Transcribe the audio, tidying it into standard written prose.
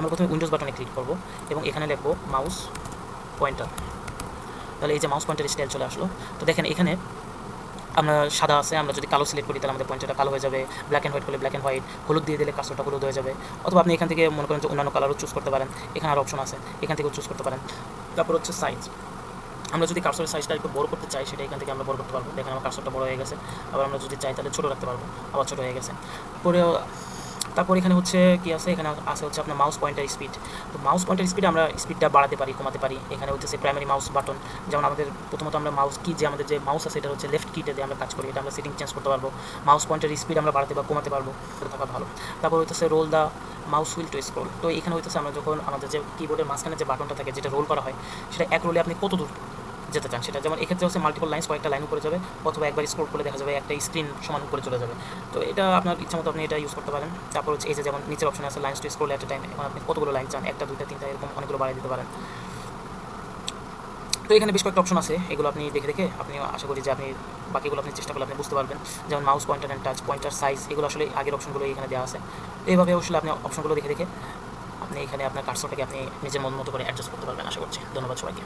আমরা প্রথমে উইন্ডোজ বাটনে ক্লিক করব এবং এখানে লিখব মাউস পয়েন্টার। তাহলে এই যে মাউস পয়েন্টার স্টাইল চলে আসলো। তো দেখেন এখানে আমরা সাদা আছে, আমরা যদি কালো সিলেক্ট করি তাহলে আমাদের পয়েন্টারটা কালো হয়ে যাবে, ব্ল্যাক অ্যান্ড হোয়াইট করলে ব্ল্যাক অ্যান্ড হোয়াইট, হলুদ দিয়ে দিলে কার্সরটা হলুদ হয়ে যাবে। অথবা আপনি এখান থেকে মনে করেন যে অন্যান্য কালারও চুজ করতে পারেন, এখানে আরও অপশন আছে, এখান থেকেও চুজ করতে পারেন। তারপর হচ্ছে সাইজ, আমরা যদি কার্সরের সাইজটা একটু বড় করতে চাই সেটা এখান থেকে আমরা বড় করতে পারবো। দেখেন আমার কার্সরটা বড় হয়ে গেছে। আবার আমরা যদি চাই তাহলে ছোটো রাখতে পারবো, আবার ছোটো হয়ে গেছে। তারপর এখানে হচ্ছে কি আছে, এখানে আছে হচ্ছে আপনার মাউস পয়েন্টার স্পিড। তো মাউস পয়েন্টার স্পিডে আমরা স্পিডটা বাড়াতে পারি, কমাতে পারি। এখানে হচ্ছে প্রাইমারি মাউস বাটন, যেমন আমাদের প্রথমত আমরা মাউস কি যে আমাদের যে মাউস আছে এটা হচ্ছে লেফট কিটে দিয়ে আমরা কাজ করি, এটা আমরা সেটিং চেঞ্জ করতে পারবো। মাউস পয়েন্টার স্পিড আমরা বাড়াতে বা কমাতে পারবো, এটা থাকা ভালো। তারপর হচ্ছে roll the mouse wheel to scroll. তো এখানে হচ্ছে আমরা যখন আমাদের যে কিবোর্ডের মাঝখানে যে বাটনটা থাকে যেটা রোল করা হয়, সেটা এক রোলে আপনি কত দূর যেতে চান সেটা, যেমন এক্ষেত্রে হচ্ছে মাল্টিপল লাইন্স, কয়েকটা লাইন উপরে যাবে, অথবা একবার স্ক্রল করে দেখা যাবে একটা স্ক্রিন সমান উপরে চলে যাবে। তো এটা আপনার ইচ্ছা মতো আপনি এটা ইউজ করতে পারেন। তারপর হচ্ছে এই যে যেমন নিচের অপশন আছে lines to scroll at a time, এখন আপনি কতগুলো লাইন চান, একটা দুইটা তিনটা এরকম অনেকগুলো বাড়িয়ে দিতে পারেন। তো এখানে বেশ কয়েকটা অপশন আছে, এগুলো আপনি দেখে দেখে আপনি আশা করি যে আপনি বাকিগুলো আপনি চেষ্টা করলে আপনি বুঝতে পারবেন। যেমন mouse pointer and touch, pointer size, এগুলো আসলে আগের অপশনগুলো এখানে দেওয়া আছে। তো এইভাবে আসলে আপনি অপশনগুলো দেখে দেখে আপনি এখানে আপনার কার্সরটাকে আপনি নিজের মন মতো করে অ্যাডজাস্ট করতে পারবেন আশা করছি। ধন্যবাদ সবাইকে।